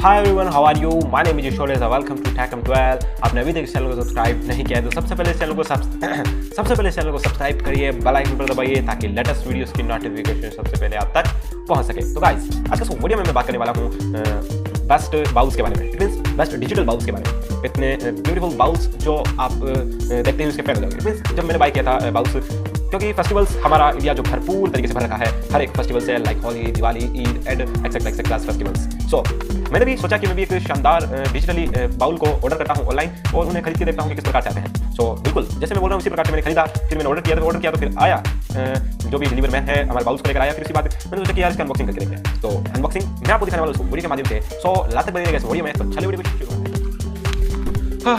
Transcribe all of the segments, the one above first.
Hi everyone, how are you? My name is शोलेस, welcome to टेकम 12। आपने अभी तक इस चैनल को सब्सक्राइब नहीं किया है तो सबसे पहले इस चैनल को सब्सक्राइब करिए, बेल आइकन पर दबाइए ताकि लेटेस्ट वीडियोस की नोटिफिकेशन सबसे पहले आप तक पहुंच सके। तो गाइस, आज का वीडियो में मैं बात करने वाला हूँ बेस्ट बाउल्स के बारे में, it means best digital bowls के बारे में। इतने ब्यूटीफुल बाउल्स जो आप देखते हैं उसके फैन हो जाओगे। इट मीन्स जब मैंने बाय किया था बाउल्स, क्योंकि फेस्टिवल्स हमारा इंडिया जो भरपूर तरीके से भर रखा है, हर एक फेस्टिवल से, like Holi, Diwali, Eid and etcetera festivals. So मैंने भी सोचा कि मैं भी एक शानदार डिजिटली बाउल को ऑर्डर करता हूँ ऑनलाइन और उन्हें खरीद के देखता हूँ कि किस प्रकार से आते हैं। सो बिल्कुल जैसे मैं बोल रहा हूँ उसी प्रकार से मैंने खरीदा, फिर मैंने ऑर्डर किया तो फिर आया जो भी डिलीवर मैन है हमारे बाउल्स को लेकर आया। फिर उसके बाद मैंने सोचा कि यार इसका अनबॉक्सिंग करके देखते हैं। तो अनबॉक्सिंग मैं आपको दिखाने वाला हूँ वीडियो के माध्यम से। सो लाते बनेगा इस वीडियो में, तो चलिए वीडियो को शुरू करते हैं।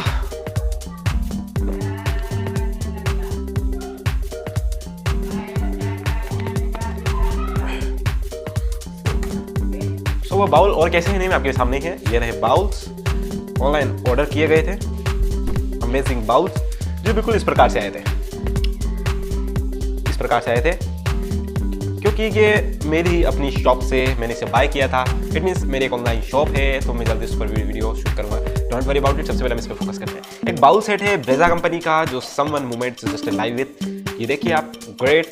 वो बाउल और कैसे हैं नहीं, मैं आपके सामने है। ये रहे बाउल्स, ऑनलाइन ऑर्डर किए गए थे अमेजिंग बाउल्स, जो बिल्कुल इस प्रकार से आए थे, क्योंकि ये मेरी अपनी शॉप से मैंने इसे बाय किया था। इट मीन्स मेरी एक ऑनलाइन शॉप है, तो मैं जल्दी इस पर वीडियो शूट करूंगा। Don't worry about it. सबसे पहले हम इस पर फोकस करते हैं। एक बाउल सेट है ब्रेजा कंपनी का, जो someone movement just live with. ये देखिए आप, ग्रेट,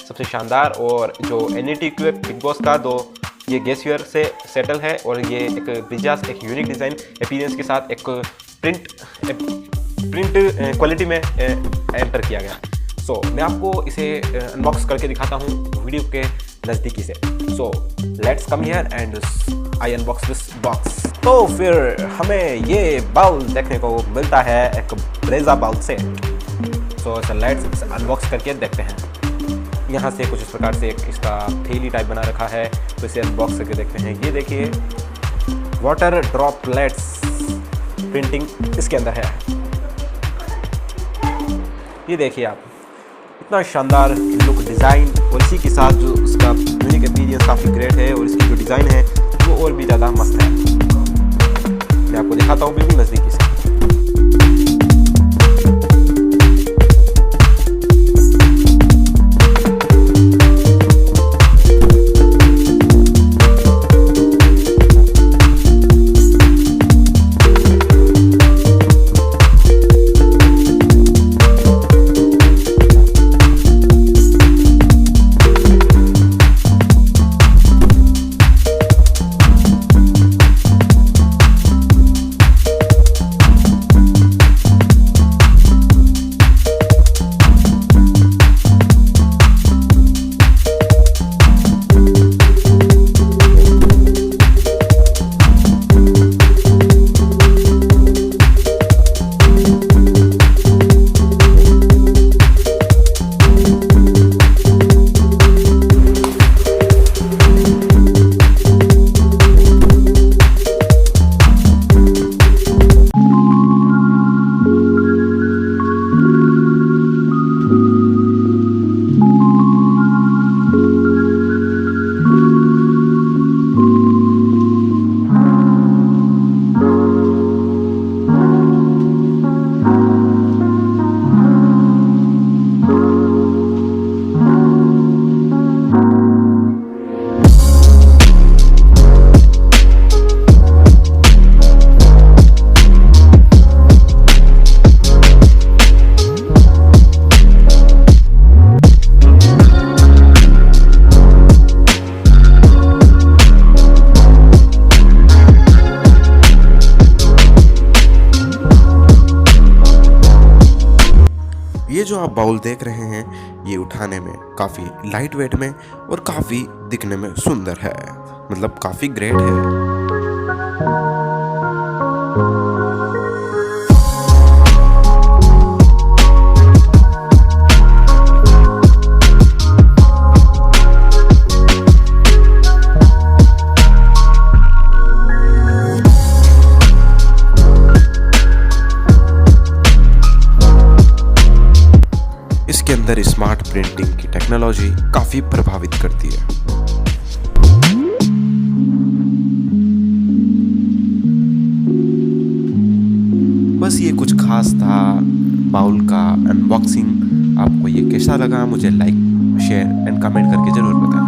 सबसे शानदार। और जो एनईटी बिग बॉस का, दो ये गैसवेयर से सेटल है और ये एक ब्रिजास, एक यूनिक डिज़ाइन अपीयरेंस के साथ एक प्रिंट क्वालिटी में एंटर किया गया। सो मैं आपको इसे अनबॉक्स करके दिखाता हूँ वीडियो के नज़दीकी से। So let's come here and I unbox this box. तो फिर हमें ये बाउल देखने को मिलता है, एक Brezza bowl set. So let's unbox करके देखते हैं। यहाँ से कुछ इस प्रकार से एक इसका थैली टाइप बना रखा है, तो इसे अनबॉक्स करके देखते हैं। ये देखिए, वाटर ड्रॉपलेट्स प्रिंटिंग इसके अंदर है। ये देखिए आप, इतना शानदार लुक, डिज़ाइन, और इसी के साथ जो इसका यूनिक अपीयरेंस काफ़ी ग्रेट है, और इसकी जो डिज़ाइन है वो और भी ज़्यादा मस्त है। मैं आपको दिखाता हूँ बिल्कुल नज़दीकी से। ये जो आप बाउल देख रहे हैं, ये उठाने में काफ़ी लाइट वेट में और काफ़ी दिखने में सुंदर है, मतलब काफ़ी ग्रेट है। इसके अंदर स्मार्ट प्रिंटिंग की टेक्नोलॉजी काफी प्रभावित करती है। बस ये कुछ खास था बाउल का अनबॉक्सिंग। आपको ये कैसा लगा मुझे लाइक, शेयर एंड कमेंट करके जरूर बताएं।